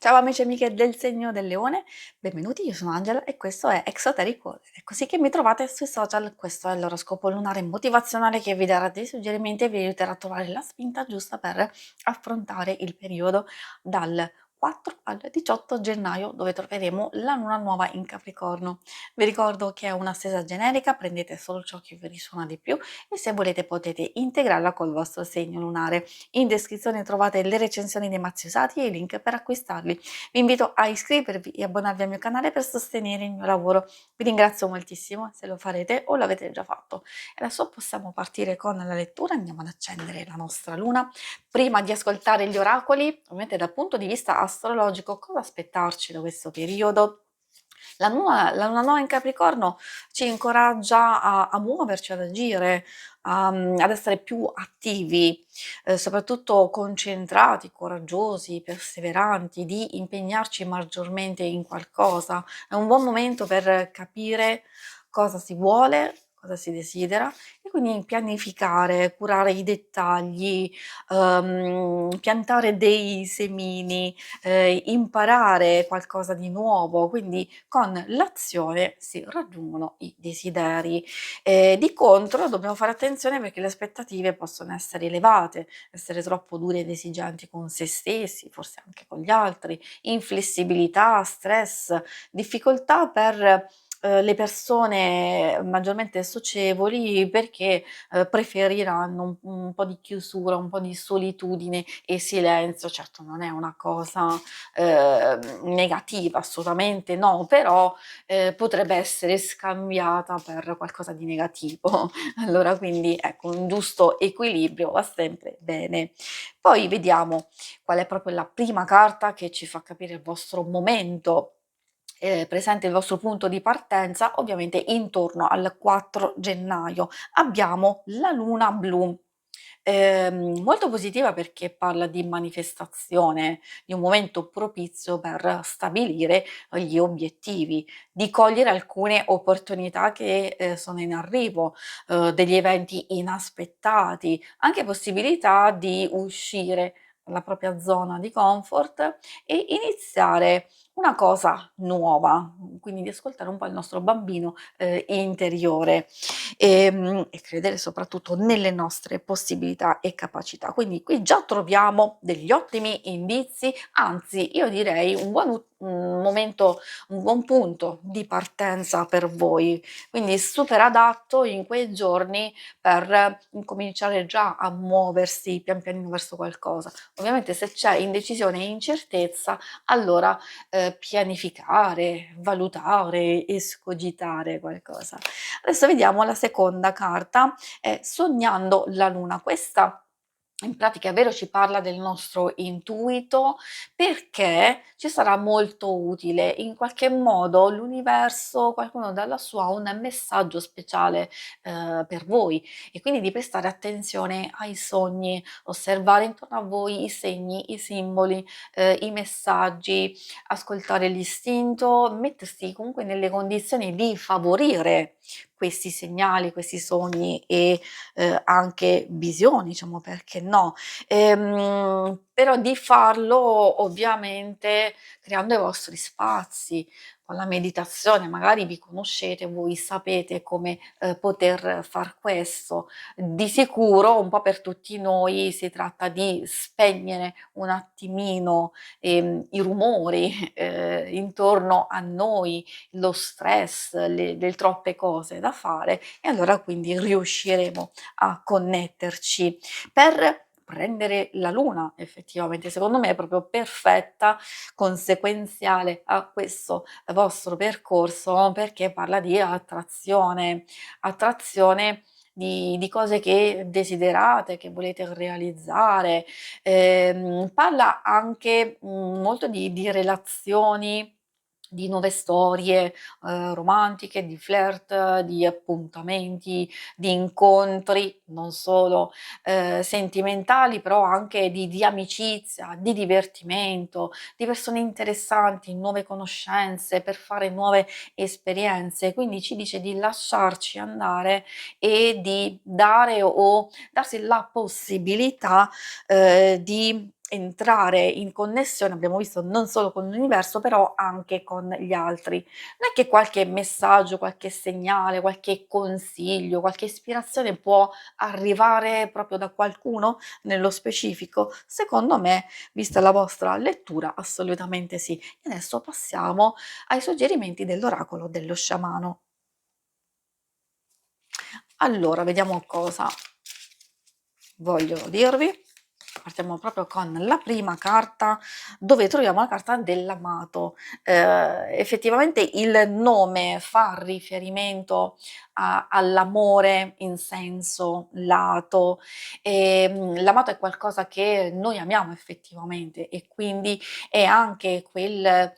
Ciao amici e amiche del segno del leone, benvenuti, io sono Angela e questo è Exoteric World. È così che mi trovate sui social, questo è l'oroscopo lunare motivazionale che vi darà dei suggerimenti e vi aiuterà a trovare la spinta giusta per affrontare il periodo dal 4 al 18 gennaio dove troveremo la luna nuova in Capricorno. Vi ricordo che è una stesa generica, prendete solo ciò che vi risuona di più e se volete potete integrarla col vostro segno lunare. In descrizione trovate le recensioni dei mazzi usati e i link per acquistarli. Vi invito a iscrivervi e abbonarvi al mio canale per sostenere il mio lavoro. Vi ringrazio moltissimo se lo farete o l'avete già fatto. E adesso possiamo partire con la lettura, andiamo ad accendere la nostra luna. Prima di ascoltare gli oracoli, ovviamente dal punto di vista astrologico, cosa aspettarci da questo periodo? La luna nuova in Capricorno ci incoraggia a muoverci, ad agire, ad essere più attivi, soprattutto concentrati, coraggiosi, perseveranti, di impegnarci maggiormente in qualcosa. È un buon momento per capire cosa si vuole, cosa si desidera e quindi pianificare, curare i dettagli, piantare dei semini, imparare qualcosa di nuovo, quindi con l'azione si raggiungono i desideri. Di contro dobbiamo fare attenzione perché le aspettative possono essere elevate, essere troppo duri ed esigenti con se stessi, forse anche con gli altri, inflessibilità, stress, difficoltà per le persone maggiormente socievoli perché preferiranno un po' di chiusura, un po' di solitudine e silenzio. Certo non è una cosa negativa, assolutamente no, però potrebbe essere scambiata per qualcosa di negativo. Allora quindi ecco, un giusto equilibrio va sempre bene. Poi vediamo qual è proprio la prima carta che ci fa capire il vostro momento presente il vostro punto di partenza, ovviamente intorno al 4 gennaio. Abbiamo la luna blu. Molto positiva perché parla di manifestazione, di un momento propizio per stabilire gli obiettivi, di cogliere alcune opportunità che sono in arrivo, degli eventi inaspettati, anche possibilità di uscire dalla propria zona di comfort e iniziare una cosa nuova, quindi di ascoltare un po' il nostro bambino interiore e credere soprattutto nelle nostre possibilità e capacità. Quindi qui già troviamo degli ottimi indizi, anzi io direi un momento, un buon punto di partenza per voi, quindi super adatto in quei giorni per incominciare già a muoversi pian pianino verso qualcosa. Ovviamente se c'è indecisione e incertezza, allora pianificare, valutare, escogitare qualcosa. Adesso vediamo la seconda carta, è Sognando la luna. Questa in pratica è vero ci parla del nostro intuito perché ci sarà molto utile. In qualche modo l'universo, qualcuno dà lassù ha un messaggio speciale per voi e quindi di prestare attenzione ai sogni, osservare intorno a voi i segni, i simboli, i messaggi, ascoltare l'istinto, mettersi comunque nelle condizioni di favorire questi segnali, questi sogni e anche visioni, diciamo perché no, però di farlo ovviamente creando i vostri spazi, con la meditazione, magari vi conoscete, voi sapete come poter far questo. Di sicuro, un po' per tutti noi, si tratta di spegnere un attimino i rumori intorno a noi, lo stress, le troppe cose da fare e allora quindi riusciremo a connetterci per prendere la luna effettivamente. Secondo me è proprio perfetta, conseguenziale a questo vostro percorso perché parla di attrazione, attrazione di cose che desiderate, che volete realizzare. Parla anche, molto di relazioni, di nuove storie, romantiche, di flirt, di appuntamenti, di incontri, non solo, sentimentali, però anche di amicizia, di divertimento, di persone interessanti, nuove conoscenze, per fare nuove esperienze. Quindi ci dice di lasciarci andare e di dare o darsi la possibilità, di entrare in connessione, abbiamo visto, non solo con l'universo, però anche con gli altri. Non è che qualche messaggio, qualche segnale, qualche consiglio, qualche ispirazione può arrivare proprio da qualcuno nello specifico? Secondo me, vista la vostra lettura, assolutamente sì. E adesso passiamo ai suggerimenti dell'oracolo dello sciamano. Allora, vediamo cosa voglio dirvi. Partiamo proprio con la prima carta, dove troviamo la carta dell'amato. Effettivamente il nome fa riferimento all'amore in senso lato. L'amato è qualcosa che noi amiamo effettivamente, e quindi è anche quella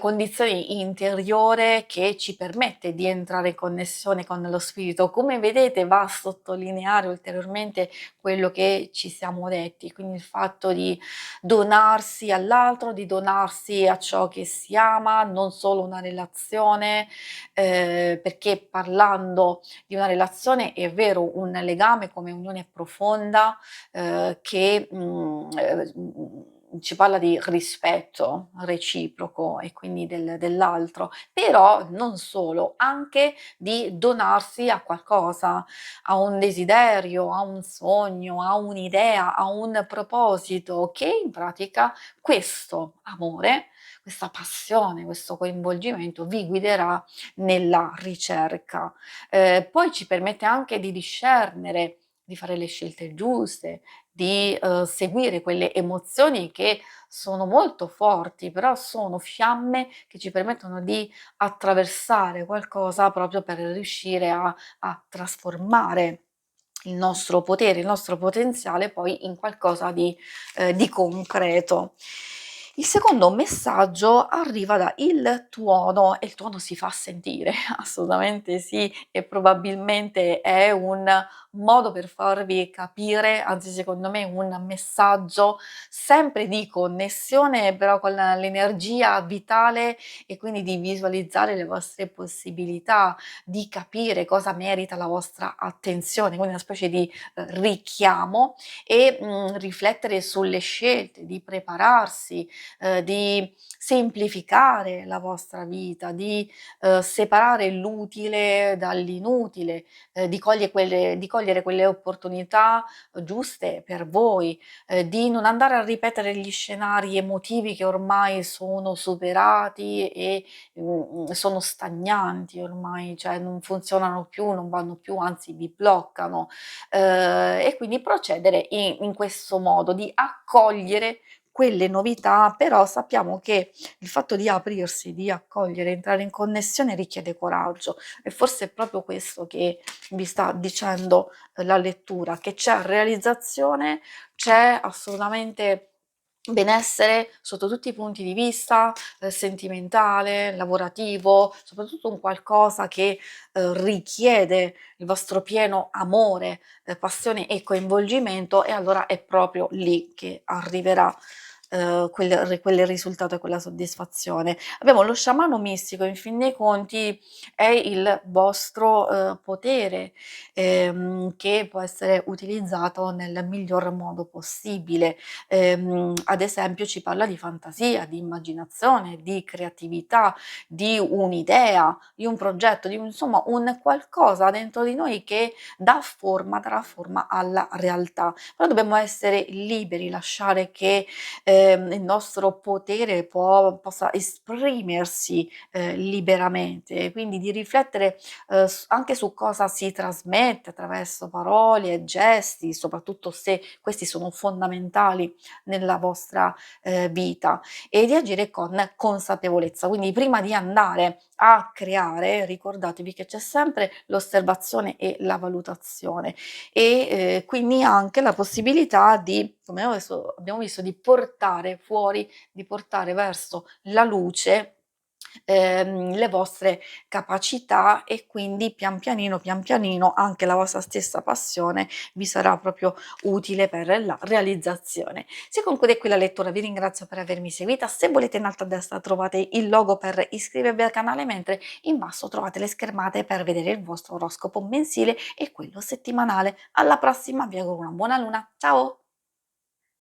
condizione interiore che ci permette di entrare in connessione con lo spirito. Come vedete, va a sottolineare ulteriormente quello che ci siamo detti, quindi il fatto di donarsi all'altro, di donarsi a ciò che si ama, non solo una relazione, perché parlando di una relazione è vero, un legame come unione profonda, che ci parla di rispetto reciproco e quindi dell'altro, però non solo, anche di donarsi a qualcosa, a un desiderio, a un sogno, a un'idea, a un proposito, che in pratica questo amore, questa passione, questo coinvolgimento vi guiderà nella ricerca. Poi ci permette anche di discernere, di fare le scelte giuste, di seguire quelle emozioni che sono molto forti, però sono fiamme che ci permettono di attraversare qualcosa proprio per riuscire a trasformare il nostro potere, il nostro potenziale poi in qualcosa di concreto. Il secondo messaggio arriva da il tuono, e il tuono si fa sentire, assolutamente sì, e probabilmente è un modo per farvi capire, anzi secondo me un messaggio sempre di connessione, però con l'energia vitale, e quindi di visualizzare le vostre possibilità, di capire cosa merita la vostra attenzione, quindi una specie di richiamo, e riflettere sulle scelte, di prepararsi, di semplificare la vostra vita, di separare l'utile dall'inutile, di cogliere quelle opportunità giuste per voi, di non andare a ripetere gli scenari emotivi che ormai sono superati e sono stagnanti ormai, cioè non funzionano più, non vanno più, anzi vi bloccano. E quindi procedere in questo modo, di accogliere quelle novità, però sappiamo che il fatto di aprirsi, di accogliere, entrare in connessione richiede coraggio, e forse è proprio questo che vi sta dicendo la lettura, che c'è realizzazione, c'è assolutamente benessere sotto tutti i punti di vista, sentimentale, lavorativo, soprattutto un qualcosa che, richiede il vostro pieno amore, passione e coinvolgimento, e allora è proprio lì che arriverà quel risultato e quella soddisfazione. Abbiamo lo sciamano mistico, in fin dei conti è il vostro, potere, che può essere utilizzato nel miglior modo possibile. Ad esempio ci parla di fantasia, di immaginazione, di creatività, di un'idea, di un progetto, di un, insomma, un qualcosa dentro di noi che darà forma alla realtà. Però dobbiamo essere liberi, lasciare che il nostro potere possa esprimersi liberamente, quindi di riflettere anche su cosa si trasmette attraverso parole e gesti, soprattutto se questi sono fondamentali nella vostra vita, e di agire con consapevolezza. Quindi prima di andare a creare, ricordatevi che c'è sempre l'osservazione e la valutazione, e quindi anche la possibilità di, come abbiamo visto, di portare fuori, di portare verso la luce le vostre capacità, e quindi pian pianino anche la vostra stessa passione vi sarà proprio utile per la realizzazione. Si conclude qui la lettura, vi ringrazio per avermi seguita. Se volete, in alto a destra trovate il logo per iscrivervi al canale, mentre in basso trovate le schermate per vedere il vostro oroscopo mensile e quello settimanale. Alla prossima, vi auguro una buona luna, ciao!